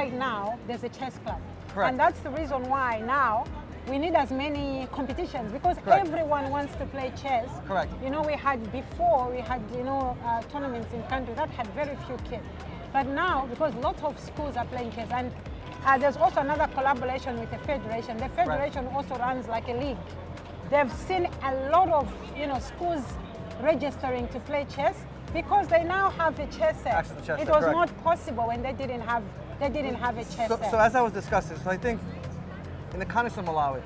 Right now, there's a chess club. Correct. And that's the reason why now we need as many competitions, because Correct. everyone wants to play chess. Correct. We had tournaments in countries that had very few kids. But now, because lots of schools are playing chess, and there's also another collaboration with the federation. The federation also runs like a league. They've seen a lot of schools registering to play chess because they now have a chess set. Access to chess it set, was correct. not possible when they didn't have a chess set. So as I was discussing, so I think in the context of Malawi,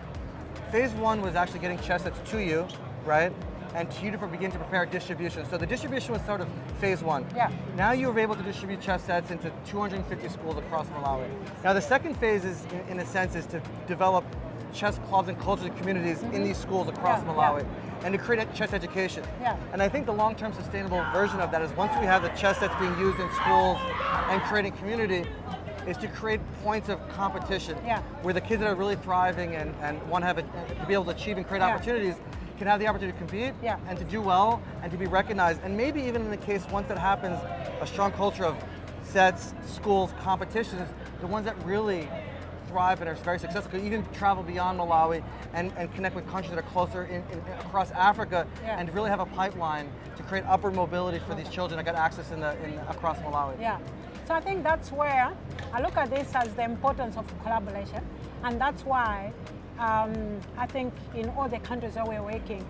phase one was actually getting chess sets to you, right? And to you to begin to prepare distribution. So the distribution was sort of phase one. Yeah. Now you were able to distribute chess sets into 250 schools across Malawi. Now the second phase is, in a sense, is to develop chess clubs and cultural communities in these schools across Malawi, and to create chess education. Yeah. And I think the long-term sustainable version of that is once we have the chess sets being used in schools and creating community, is to create points of competition where the kids that are really thriving and want to have to be able to achieve and create opportunities can have the opportunity to compete and to do well and to be recognized. And maybe even in the case, once that happens, a strong culture of sets, schools, competitions, the ones that really thrive and are very successful could even travel beyond Malawi and connect with countries that are closer across Africa and really have a pipeline to create upward mobility for these children that got access across Malawi. Yeah. So I think that's where I look at this as the importance of collaboration, and that's why I think in all the countries where we're working,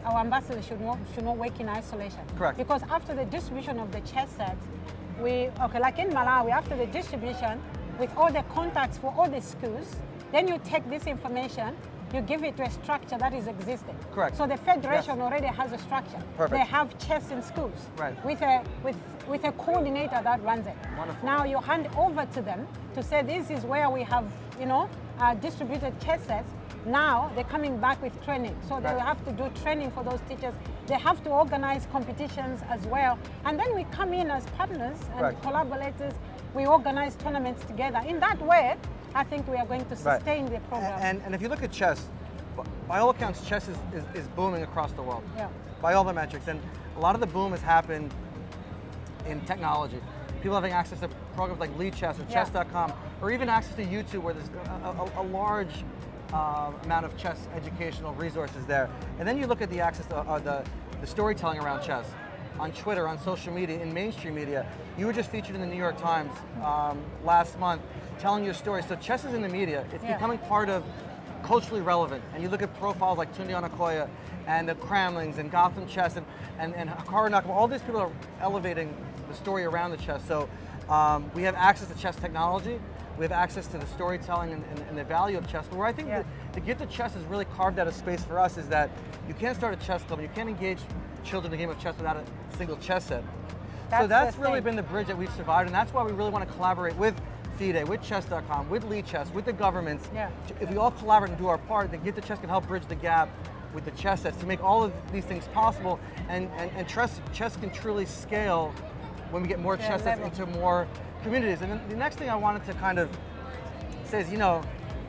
our ambassadors should not work in isolation. Correct. Because after the distribution of the chess sets, like in Malawi, after the distribution, with all the contacts for all the schools, then you take this information, you give it to a structure that is existing. Correct. So the federation already has a structure. Perfect. They have chess in schools. Right. With a coordinator that runs it. Wonderful. Now you hand over to them to say this is where we have, distributed chess sets. Now they're coming back with training. So they will have to do training for those teachers. They have to organize competitions as well. And then we come in as partners and collaborators. We organize tournaments together. In that way, I think we are going to sustain the program. And if you look at chess, by all accounts, chess is booming across the world. Yeah. By all the metrics. And a lot of the boom has happened in technology. People having access to programs like Lichess or chess.com, or even access to YouTube where there's a large amount of chess educational resources there. And then you look at the access to the storytelling around chess on Twitter, on social media, in mainstream media. You were just featured in the New York Times last month telling your story. So chess is in the media. It's becoming part of culturally relevant. And you look at profiles like Tunde Onakoya and the Cramlings and Gotham Chess and Hikaru Nakama, all these people are elevating the story around the chess. So we have access to chess technology, we have access to the storytelling and the value of chess. But where I think the gift of chess has really carved out a space for us is that you can't start a chess club, you can't engage children in a game of chess without a single chess set. So that's really been the bridge that we've survived, and that's why we really want to collaborate with FIDE, with chess.com, with Lichess, with the governments. If we all collaborate and do our part, then Gift of Chess can help bridge the gap with the chess sets to make all of these things possible, and chess can truly scale when we get more chess sets into more communities. And then the next thing I wanted to kind of say is,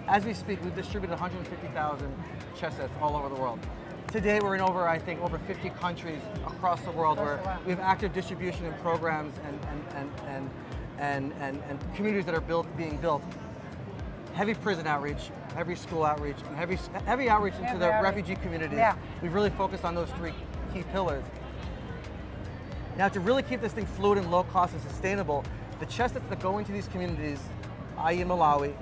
as we speak, we've distributed 150,000 chess sets all over the world. Today we're in over 50 countries across the world where we have active distribution and programs and communities that are being built. Heavy prison outreach, heavy school outreach, and heavy outreach into the refugee communities. We've really focused on those three key pillars. Now, to really keep this thing fluid and low cost and sustainable, the chess sets that go into these communities, i.e. in Malawi,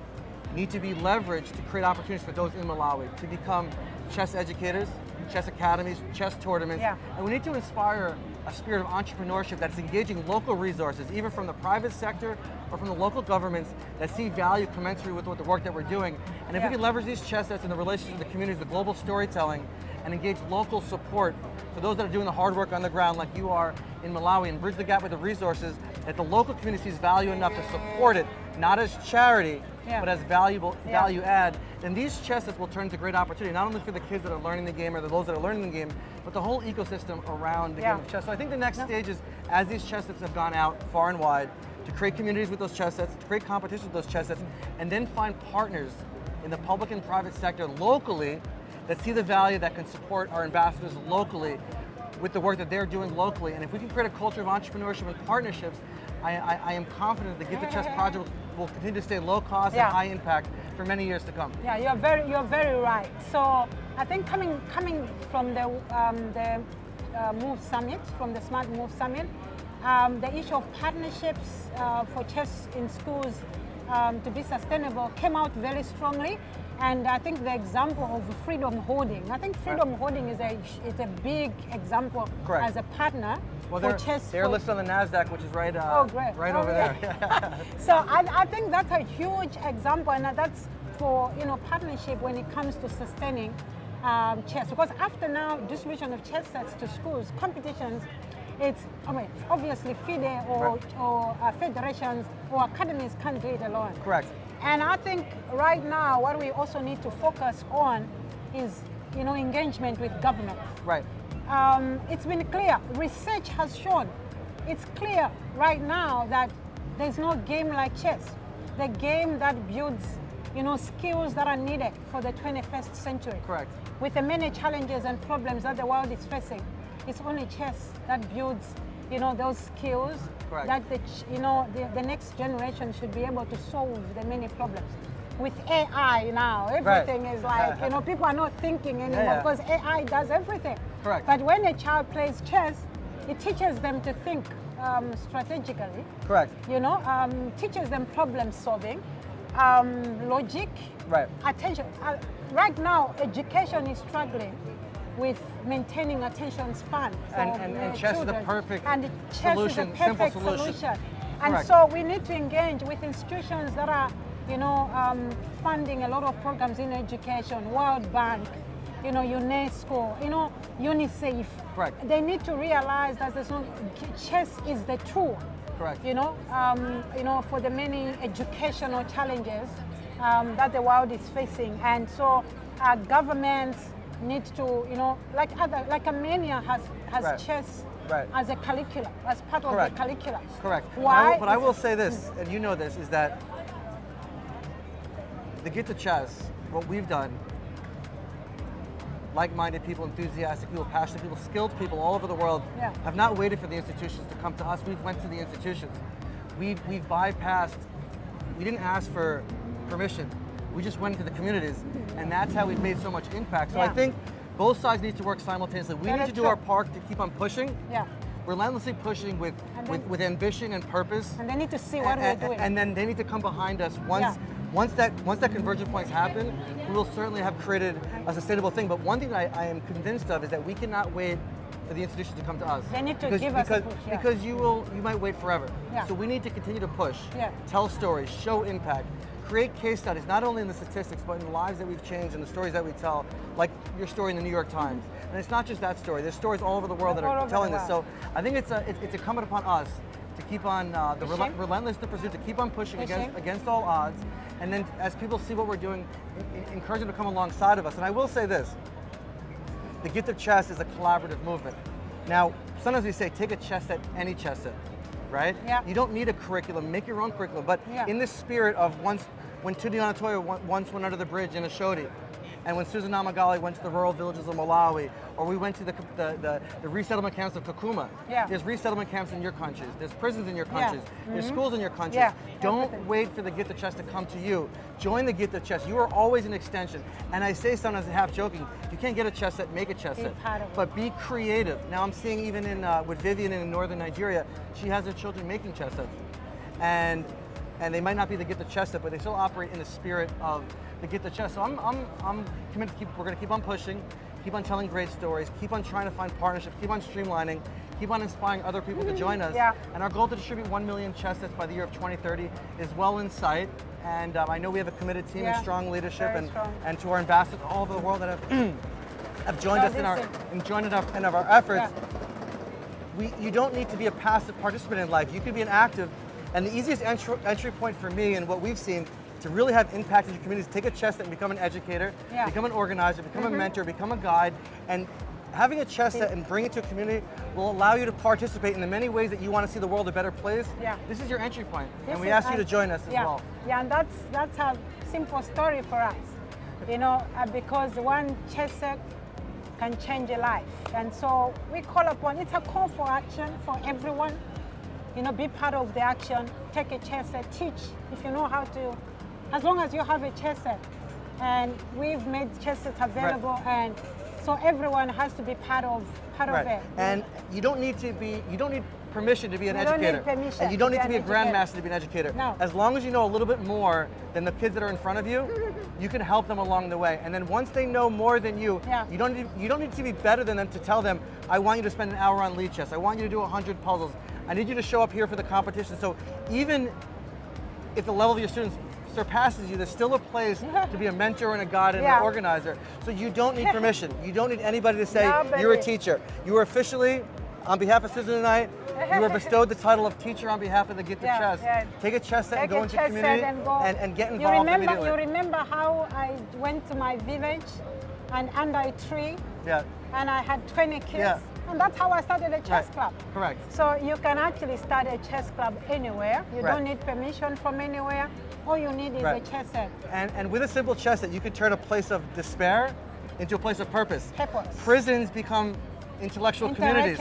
need to be leveraged to create opportunities for those in Malawi to become chess educators, chess academies, chess tournaments, and we need to inspire a spirit of entrepreneurship that's engaging local resources, even from the private sector or from the local governments that see value commensurate with the work that we're doing. And if we can leverage these chess sets and the relationship with the communities, the global storytelling, and engage local support for those that are doing the hard work on the ground like you are in Malawi, and bridge the gap with the resources that the local community sees value enough to support it, not as charity, but as value add, then these chess sets will turn into great opportunity, not only for the kids that are learning the game or those that are learning the game, but the whole ecosystem around the game of chess. So I think the next stage is, as these chess sets have gone out far and wide, to create communities with those chess sets, to create competitions with those chess sets, and then find partners in the public and private sector locally that see the value that can support our ambassadors locally with the work that they're doing locally. And if we can create a culture of entrepreneurship and partnerships, I am confident the Gift of Chess project will continue to stay low cost Yeah. and high impact for many years to come. Yeah, you're very right. So I think coming from the Move Summit, from the Smart Move Summit, the issue of partnerships for chess in schools to be sustainable came out very strongly. And I think the example of Freedom Holding, I think Freedom Holding is a big example Correct. as a partner Well, for chess. they're listed on the NASDAQ, which is right, Great. right Oh, over yeah. there. So I think that's a huge example, and that's for partnership when it comes to sustaining chess. Because after now distribution of chess sets to schools, competitions, obviously FIDE or federations or academies can't do it alone. Correct. And I think right now what we also need to focus on is engagement with government. Right. It's been clear, research has shown, it's clear right now that there's no game like chess. The game that builds, skills that are needed for the 21st century. Correct. With the many challenges and problems that the world is facing, it's only chess that builds, those skills. Correct. That the next generation should be able to solve the many problems. With AI now, everything is like, people are not thinking anymore because AI does everything. Correct. But when a child plays chess, it teaches them to think strategically. Correct. Teaches them problem solving, logic, Right. attention. Right now, education is struggling with maintaining attention span for And chess is the children. perfect And chess solution, is a perfect simple solution. And Correct. so we need to engage with institutions that are, funding a lot of programs in education, World Bank, UNESCO, UNICEF. Correct. They need to realize that chess is the tool. Correct. For the many educational challenges that the world is facing. And so governments need to, like Armenia has Right. chess Right. as a curriculum, as part of Correct. the curriculum. Correct. Why? But I will say this, and you know this, is that the Get to Chess, what we've done, like-minded people, enthusiastic people, passionate people, skilled people all over the world Yeah. have not waited for the institutions to come to us. We've went to the institutions. We've bypassed, we didn't ask for permission. We just went into the communities, and that's how we've made so much impact. So I Yeah. think both sides need to work simultaneously. We That need is to do true. our part to keep on pushing, Yeah. relentlessly pushing with, And then- with ambition and purpose. And they need to see what we're doing. And then they need to come behind us once that convergence points happen. We will certainly have created a sustainable thing. But one thing that I am convinced of is that we cannot wait for the institutions to come to us. They need to because, give us a because, push, yeah. because you might wait forever. Yeah. So we need to continue to push, Yeah. tell stories, show impact, create case studies, not only in the statistics, but in the lives that we've changed and the stories that we tell, like your story in the New York Times. And it's not just that story. There's stories all over the world that All are over telling the this. So world. I think it's incumbent upon us to keep on the Pushing. relentless pursuit, to keep on pushing Pushing. against all odds. And then as people see what we're doing, encourage them to come alongside of us. And I will say this, the Gift of Chess is a collaborative movement. Now, sometimes we say, take a chess set, any chess set, right? Yeah. You don't need a curriculum, make your own curriculum. But Yeah. in the spirit of when Tudiana Toya once went under the bridge in Ashodi, and when Susan Namagali went to the rural villages of Malawi, or we went to the resettlement camps of Kakuma. Yeah. There's resettlement camps in your countries. There's prisons in your Yeah. countries. There's schools in your countries. Yeah, Don't everything. wait for the Gift of Chess to come to you. Join the Gift of Chess. You are always an extension. And I say sometimes half joking, you can't get a chess set, make a chess Be set. part of it. But be creative. Now I'm seeing even with Vivian in northern Nigeria, she has her children making chess sets. And they might not be the Gift of Chess set, but they still operate in the spirit of the Gift of Chess. So I'm committed to we're gonna keep on pushing, keep on telling great stories, keep on trying to find partnerships, keep on streamlining, keep on inspiring other people to join us. Yeah. And our goal to distribute 1 million chess sets by the year of 2030 is well in sight. And I know we have a committed team and Yeah, strong leadership, very strong. and to our ambassadors all over the world that have joined So us in this our efforts. Yeah. You don't need to be a passive participant in life. You can be an active. And the easiest entry point for me and what we've seen to really have impact in your community is take a chess set and become an educator, Yeah. become an organizer, become a mentor, become a guide. And having a chess set and bring it to a community will allow you to participate in the many ways that you want to see the world a better place. Yeah. This is your entry point. This And we is- ask you to join us as yeah. well. Yeah, and that's a simple story for us, because one chess set can change a life. And so we call upon, it's a call for action for everyone be part of the action, take a chess set, teach if you know how to, as long as you have a chess set. And we've made chess sets available, and so everyone has to be part of it. And you don't need permission to be an You don't need educator. permission And you don't to need to be be a an educator. grandmaster to be an educator. No. As long as you know a little bit more than the kids that are in front of you, you can help them along the way. And then once they know more than you, you don't need to be better than them to tell them, I want you to spend an hour on lead chess. I want you to do 100 puzzles. I need you to show up here for the competition. So even if the level of your students surpasses you, there's still a place to be a mentor and a guide and an organizer. So you don't need permission. You don't need anybody to say you're a teacher. You are officially, on behalf of Susan and I, you are bestowed the title of teacher on behalf of the Get to Chess. Take a chess set and go into the community and get involved immediately. You remember how I went to my village and under a tree and I had 20 kids? And that's how I started a chess club. Correct. So you can actually start a chess club anywhere. You don't need permission from anywhere. All you need is a chess set. And with a simple chess set, you can turn a place of despair into a place of purpose. Prisons become intellectual communities.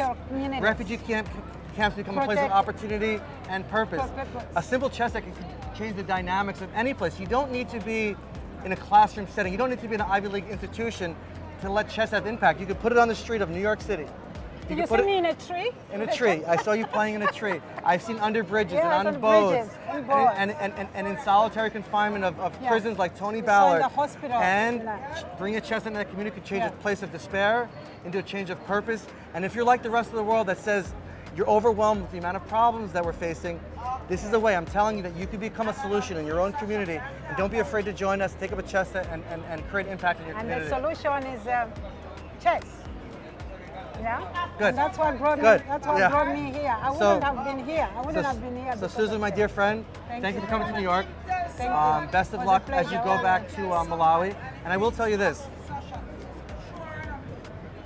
Refugee camps become a place of opportunity and purpose. A simple chess set can change the dynamics of any place. You don't need to be in a classroom setting. You don't need to be in an Ivy League institution to let chess have impact. You could put it on the street of New York City. Did you see me in a tree? In a tree. I saw you playing in a tree. I've seen under bridges and on boats. And in solitary confinement of prisons like Tony Ballard. In the hospital. And bring a chess in that community could change a place of despair into a change of purpose. And if you're like the rest of the world that says you're overwhelmed with the amount of problems that we're facing, this is a way. I'm telling you that you can become a solution in your own community. And don't be afraid to join us, take up a chess set, and create impact in your community. And the solution is chess. Yeah. Good. And that's what brought me. That's what brought me here. I wouldn't have been here. I wouldn't have been here. So Susan, my dear friend, thank you for coming to New York. Thank you. Best of luck as you go back to Malawi. And I will tell you this: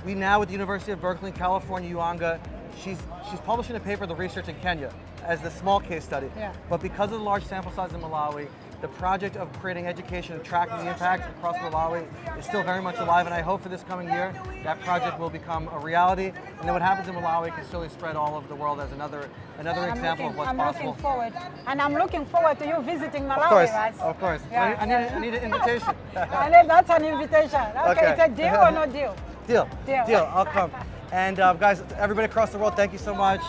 we now, with the University of Berkeley in California, UANGA, she's publishing a paper, the research in Kenya, as the small case study. But because of the large sample size in Malawi, the project of creating education and tracking the impact across Malawi is still very much alive, and I hope for this coming year that project will become a reality, and then what happens in Malawi can slowly spread all over the world as another example of what's possible. I'm looking forward to you visiting Malawi, guys. Of course. Yeah. I need an invitation. That's an invitation. Okay, it's a deal or no deal? Deal. I'll come. And guys, everybody across the world, thank you so much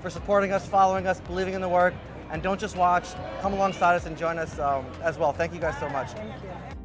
for supporting us, following us, believing in the work. And don't just watch, come alongside us and join us as well. Thank you guys so much. Thank you.